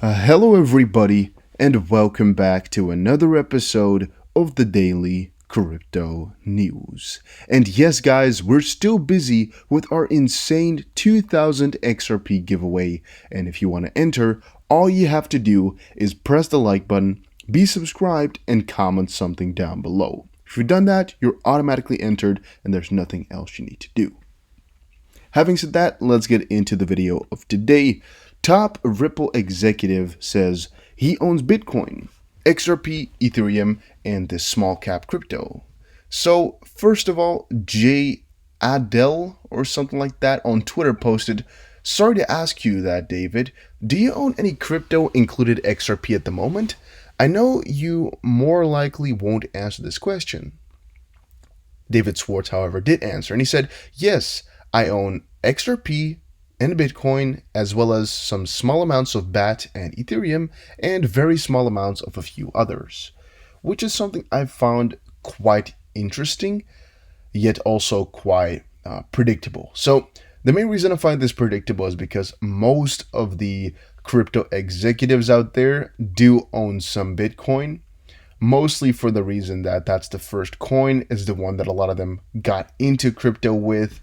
Hello, everybody, and welcome back to another episode of the Daily Crypto News. And yes, guys, we're still busy with our insane 2000 XRP giveaway. And if you want to enter, all you have to do is press the like button, be subscribed, and comment something down below. If you've done that, you're automatically entered, and there's nothing else you need to do. Having said that, let's get into the video of today. Top Ripple executive says he owns Bitcoin, XRP, Ethereum, and this small cap crypto. So, first of all, J. Adele or something like that on Twitter posted, "Sorry to ask you that, David. Do you own any crypto included XRP at the moment? I know you more likely won't answer this question." David Schwartz, however, did answer, and he said, "Yes, I own XRP and Bitcoin, as well as some small amounts of BAT and Ethereum, and very small amounts of a few others," which is something I found quite interesting, yet also quite predictable. So the main reason I find this predictable is because most of the crypto executives out there do own some Bitcoin, mostly for the reason that that's the first coin, is the one that a lot of them got into crypto with,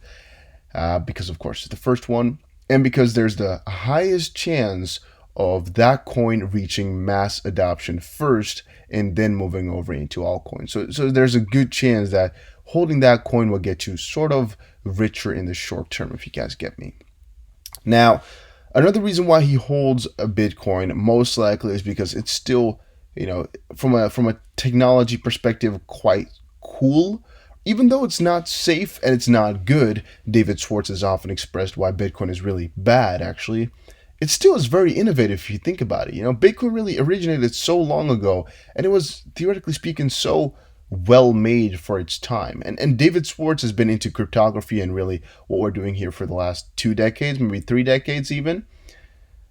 because of course it's the first one, and because there's the highest chance of that coin reaching mass adoption first and then moving over into altcoins. So there's a good chance that holding that coin will get you sort of richer in the short term, if you guys get me. Now, another reason why he holds a Bitcoin most likely is because it's still, from a technology perspective, quite cool. Even though it's not safe and it's not good, David Schwartz has often expressed why Bitcoin is really bad, actually. It still is very innovative if you think about it. Bitcoin really originated so long ago, and it was, theoretically speaking, so well made for its time. And David Schwartz has been into cryptography and really what we're doing here for the last 2 decades, maybe 3 decades even.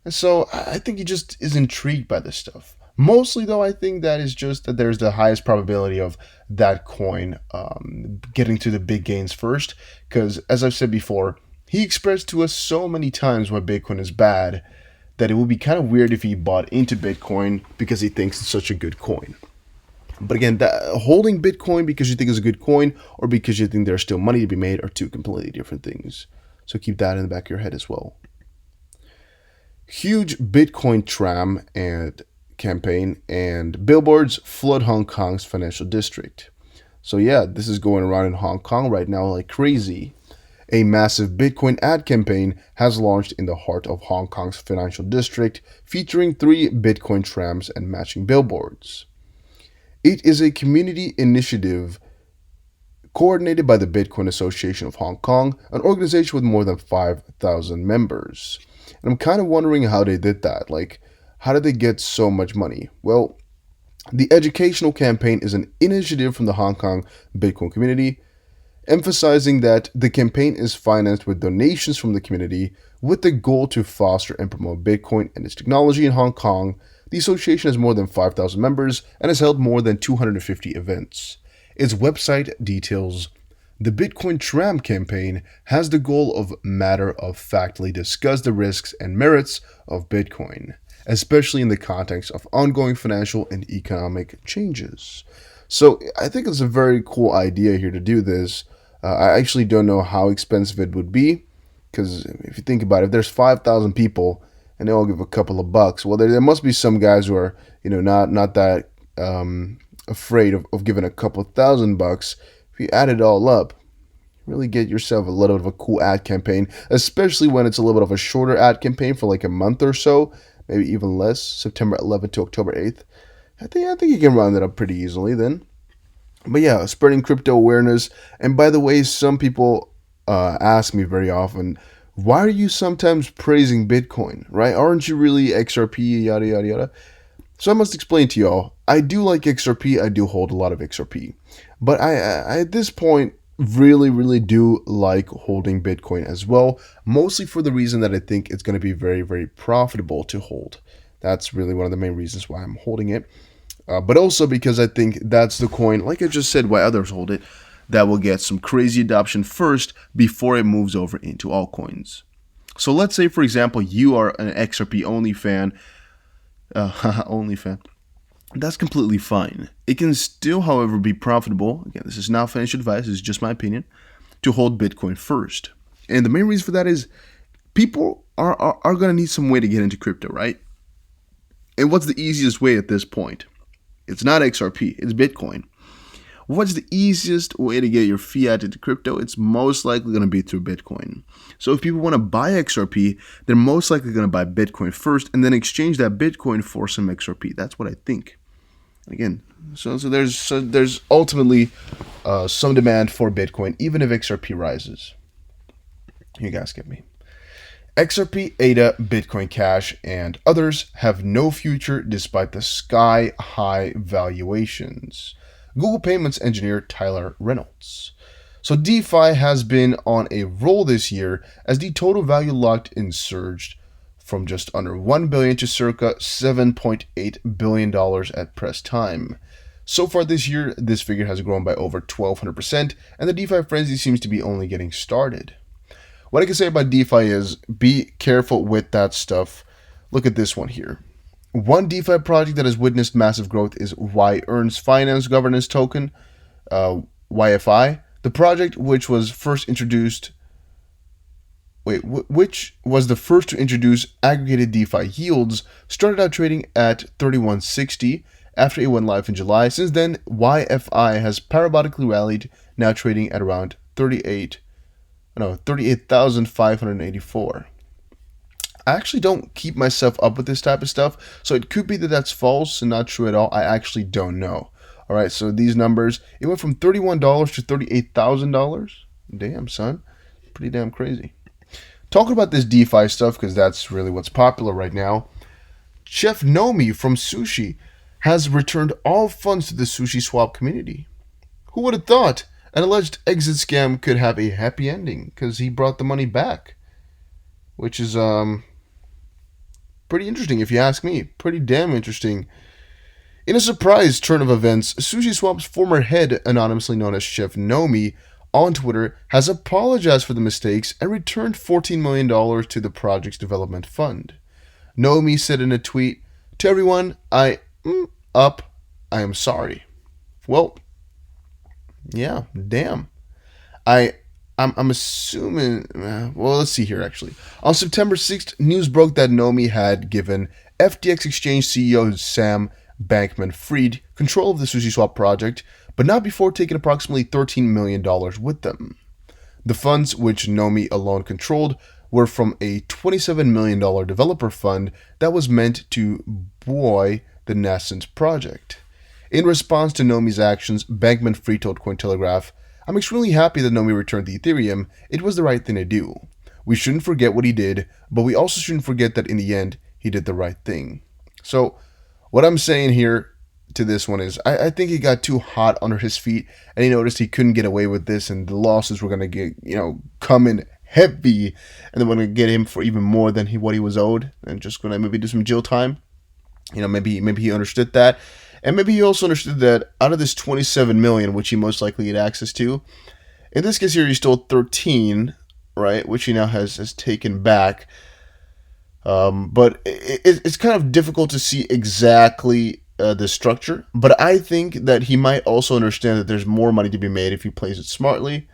And so I think he just is intrigued by this stuff. Mostly, though, I think that is just that there's the highest probability of that coin getting to the big gains first. Because, as I've said before, he expressed to us so many times why Bitcoin is bad that it would be kind of weird if he bought into Bitcoin because he thinks it's such a good coin. But again, holding Bitcoin because you think it's a good coin or because you think there's still money to be made are two completely different things. So keep that in the back of your head as well. Huge Bitcoin tram and campaign and billboards flood Hong Kong's financial district. So yeah, this is going around in Hong Kong right now like crazy. A massive Bitcoin ad campaign has launched in the heart of Hong Kong's financial district, featuring 3 Bitcoin trams and matching billboards. It is a community initiative coordinated by the Bitcoin Association of Hong Kong, an organization with more than 5,000 members. And I'm kind of wondering how they did that. Like, how did they get so much money? Well, the educational campaign is an initiative from the Hong Kong Bitcoin community, emphasizing that the campaign is financed with donations from the community with the goal to foster and promote Bitcoin and its technology in Hong Kong. The association has more than 5,000 members and has held more than 250 events. Its website details, the Bitcoin Tram campaign has the goal of matter-of-factly discuss the risks and merits of Bitcoin, especially in the context of ongoing financial and economic changes. So I think it's a very cool idea here to do this. I actually don't know how expensive it would be, because if you think about it, if there's 5,000 people and they all give a couple of bucks, well, there must be some guys who are, not that afraid of giving a couple $1,000. If you add it all up, really get yourself a little bit of a cool ad campaign, especially when it's a little bit of a shorter ad campaign for like a month or so, maybe even less, September 11th to October 8th. I think you can round it up pretty easily then. But yeah, spreading crypto awareness. And by the way, some people ask me very often, why are you sometimes praising Bitcoin, right? Aren't you really XRP, yada, yada, yada? So I must explain to y'all, I do like XRP, I do hold a lot of XRP. But I at this point, really, really do like holding Bitcoin as well, mostly for the reason that I think it's going to be very, very profitable to hold. That's really one of the main reasons why I'm holding it. But also because I think that's the coin, like I just said, why others hold it, that will get some crazy adoption first before it moves over into altcoins. So let's say, for example, you are an XRP only fan. OnlyFans. That's completely fine. It can still, however, be profitable. Again, this is not financial advice, this is just my opinion, to hold Bitcoin first. And the main reason for that is people are going to need some way to get into crypto, right? And what's the easiest way at this point? It's not XRP, it's Bitcoin. What's the easiest way to get your fiat into crypto? It's most likely going to be through Bitcoin. So if people want to buy XRP, they're most likely going to buy Bitcoin first and then exchange that Bitcoin for some XRP. That's what I think. Again, so there's ultimately some demand for Bitcoin, even if XRP rises. You guys get me. XRP, ADA, Bitcoin Cash, and others have no future despite the sky-high valuations. Google Payments engineer Tyler Reynolds. So DeFi has been on a roll this year as the total value locked in surged from just under $1 billion to circa $7.8 billion at press time. So far this year, this figure has grown by over 1,200%, and the DeFi frenzy seems to be only getting started. What I can say about DeFi is be careful with that stuff. Look at this one here. One DeFi project that has witnessed massive growth is Y-Earn's Finance Governance Token, YFI. The project, which was the first to introduce aggregated DeFi yields, started out trading at 3160 after it went live in July. Since then, YFI has parabolically rallied, now trading at around 38,584. I actually don't keep myself up with this type of stuff, so it could be that that's false and not true at all. I actually don't know. All right, so these numbers, it went from $31 to $38,000. Damn, son. Pretty damn crazy. Talking about this DeFi stuff, because that's really what's popular right now, Chef Nomi from Sushi has returned all funds to the Sushi Swap community. Who would have thought an alleged exit scam could have a happy ending, because he brought the money back, which is pretty interesting if you ask me. Pretty damn interesting. In a surprise turn of events, Sushi Swap's former head, anonymously known as Chef Nomi, on Twitter has apologized for the mistakes and returned $14 million to the project's development fund. Nomi said in a tweet, "To everyone, I am sorry." Well, yeah, damn. I'm assuming, well, let's see here actually. On September 6th, news broke that Nomi had given FTX Exchange CEO Sam Bankman-Fried control of the Sushi Swap project, but not before taking approximately $13 million with them. The funds, which Nomi alone controlled, were from a $27 million developer fund that was meant to buoy the nascent project. In response to Nomi's actions, Bankman-Fried told Cointelegraph, "I'm extremely happy that Nomi returned the Ethereum. It was the right thing to do. We shouldn't forget what he did, but we also shouldn't forget that in the end, he did the right thing." So, what I'm saying here to this one is, I think he got too hot under his feet, and he noticed he couldn't get away with this, and the losses were going to come in heavy, and they're going to get him for even more than what he was owed, and just going to maybe do some jail time. Maybe he understood that. And maybe he also understood that out of this 27 million, which he most likely had access to, in this case here, he stole 13, right, which he now has taken back. But it's kind of difficult to see exactly the structure. But I think that he might also understand that there's more money to be made if he plays it smartly,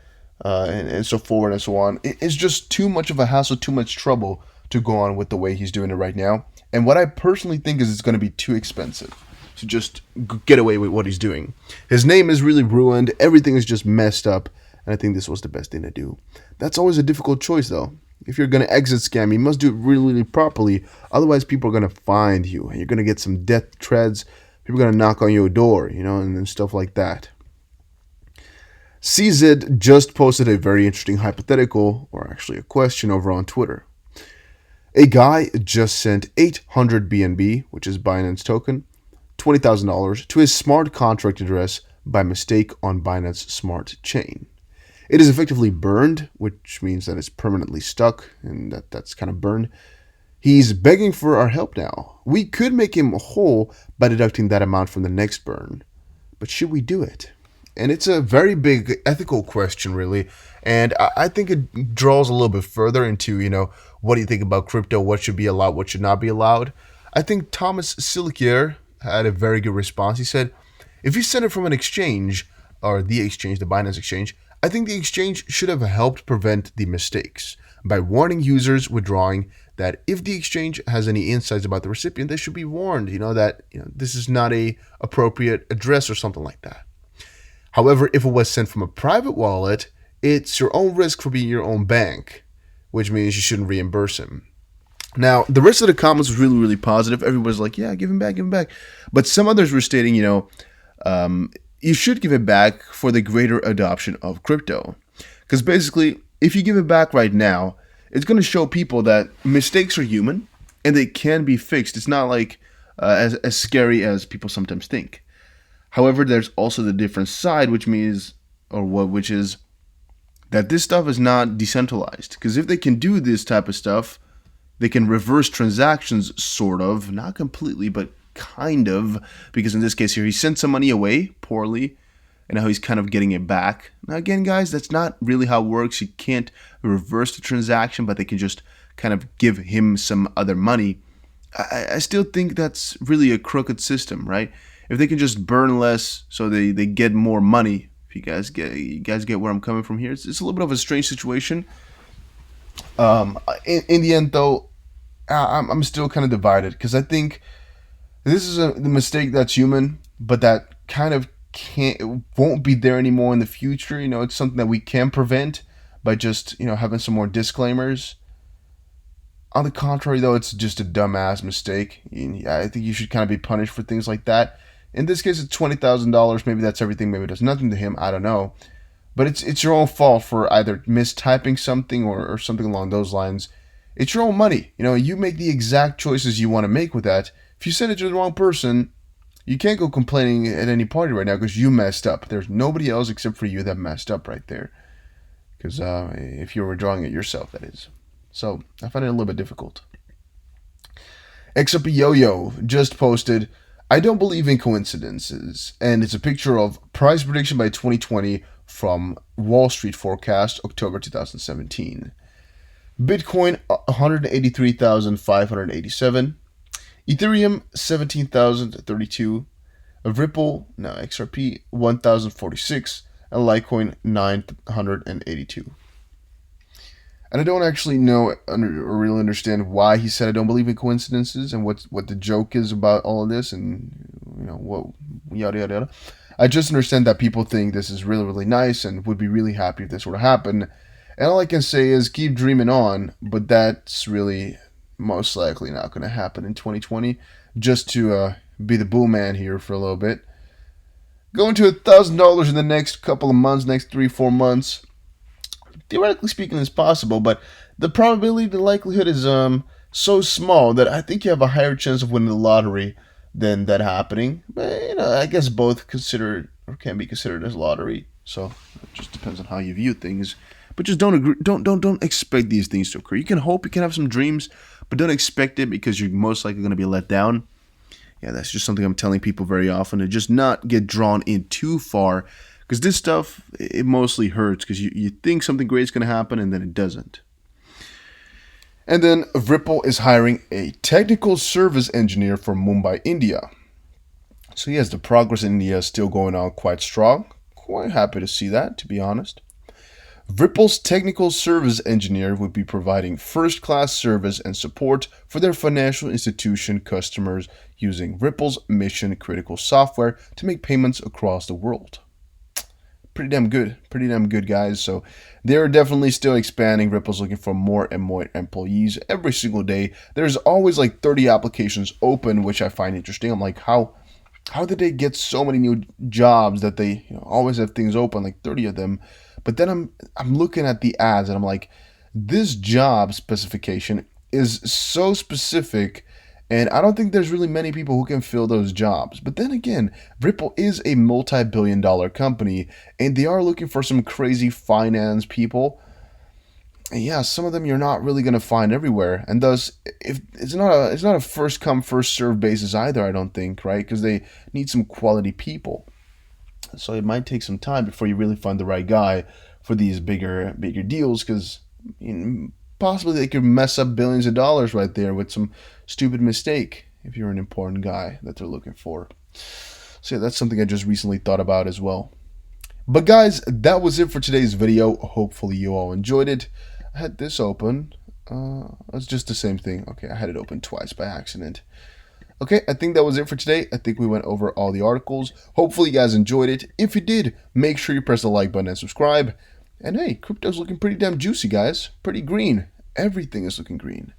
and so forward and so on. It's just too much of a hassle, too much trouble to go on with the way he's doing it right now. And what I personally think is it's going to be too expensive to just get away with what he's doing. His name is really ruined. Everything is just messed up. And I think this was the best thing to do. That's always a difficult choice, though. If you're going to exit scam, you must do it really, really properly. Otherwise, people are going to find you. And you're going to get some death threats. People are going to knock on your door, and stuff like that. CZ just posted a very interesting hypothetical, or actually a question, over on Twitter. A guy just sent 800 BNB, which is Binance token, $20,000 to his smart contract address by mistake on Binance Smart Chain. It is effectively burned, which means that it's permanently stuck, and that's kind of burned. He's begging for our help now. We could make him whole by deducting that amount from the next burn. But should we do it? And it's a very big ethical question, really. And I think it draws a little bit further into, what do you think about crypto? What should be allowed? What should not be allowed? I think Thomas Silkier had a very good response. He said, if you send it from an exchange, or the exchange, the Binance exchange, I think the exchange should have helped prevent the mistakes by warning users withdrawing that if the exchange has any insights about the recipient, they should be warned, that this is not a appropriate address or something like that. However, if it was sent from a private wallet, it's your own risk for being your own bank, which means you shouldn't reimburse him. Now, the rest of the comments was really, really positive. Everybody's like, yeah, give him back, give him back. But some others were stating, you should give it back for the greater adoption of crypto. Because basically, if you give it back right now, it's going to show people that mistakes are human and they can be fixed. It's not like as scary as people sometimes think. However, there's also the different side, which is that this stuff is not decentralized. Because if they can do this type of stuff, they can reverse transactions, sort of, not completely, but kind of, because in this case here, he sent some money away poorly, and now he's kind of getting it back. Now again, guys, that's not really how it works. You can't reverse the transaction, but they can just kind of give him some other money. I still think that's really a crooked system, right? If they can just burn less so they get more money, if you guys get where I'm coming from here, it's a little bit of a strange situation. In the end, though, I'm still kind of divided, because I think this is the mistake that's human, but that kind of won't be there anymore in the future. It's something that we can prevent by just having some more disclaimers. On the contrary, though, it's just a dumbass mistake. I think you should kind of be punished for things like that. In this case, it's $20,000. Maybe that's everything. Maybe it does nothing to him. I don't know. But it's your own fault for either mistyping something or something along those lines. It's your own money. You make the exact choices you want to make with that. If you send it to the wrong person, you can't go complaining at any party right now because you messed up. There's nobody else except for you that messed up right there. Because if you're withdrawing it yourself, that is. So I find it a little bit difficult. XRP Yo-Yo just posted, I don't believe in coincidences. And it's a picture of price prediction by 2020 from Wall Street Forecast, October 2017. Bitcoin, 183,587. Ethereum, 17,032. XRP, 1,046. And Litecoin, 982. And I don't actually know or really understand why he said I don't believe in coincidences and what the joke is about all of this and what yada yada yada. I just understand that people think this is really, really nice and would be really happy if this were to happen. And all I can say is keep dreaming on, but that's really most likely not going to happen in 2020. Just to be the bull man here for a little bit. Going to $1,000 in the next couple of months, next 3-4 months. Theoretically speaking, is possible, but the probability, the likelihood is so small that I think you have a higher chance of winning the lottery than that happening. But I guess both can be considered as lottery. So it just depends on how you view things. But just don't expect these things to occur. You can hope, you can have some dreams, but don't expect it because you're most likely going to be let down. Yeah, that's just something I'm telling people very often, to just not get drawn in too far. Because this stuff, it mostly hurts because you think something great is going to happen and then it doesn't. And then Ripple is hiring a technical service engineer from Mumbai, India. So yes, the progress in India is still going on quite strong. Quite happy to see that, to be honest. Ripple's technical service engineer would be providing first-class service and support for their financial institution customers using Ripple's mission-critical software to make payments across the world. Pretty damn good, guys. So they're definitely still expanding. Ripple's looking for more and more employees every single day. There's always like 30 applications open, which I find interesting. I'm like, how did they get so many new jobs that they always have things open, like 30 of them? But then I'm looking at the ads and I'm like, this job specification is so specific, and I don't think there's really many people who can fill those jobs. But then again, Ripple is a multi-billion-dollar company, and they are looking for some crazy finance people. And yeah, some of them you're not really going to find everywhere, and thus, if it's not a first come first serve basis either. I don't think, right? Because they need some quality people. So it might take some time before you really find the right guy for these bigger deals, because possibly they could mess up billions of dollars right there with some stupid mistake. if you're an important guy that they're looking for. So yeah, that's something I just recently thought about as well. But guys, that was it for today's video. Hopefully you all enjoyed it. I had this open. It's just the same thing. Okay, I had it open twice by accident. Okay, I think that was it for today. I think we went over all the articles. Hopefully you guys enjoyed it. If you did, make sure you press the like button and subscribe. And hey, crypto's looking pretty damn juicy, guys. Pretty green. Everything is looking green.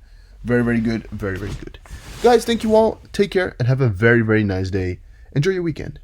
Very, very good. Very, very good. Guys, thank you all. Take care and have a very, very nice day. Enjoy your weekend.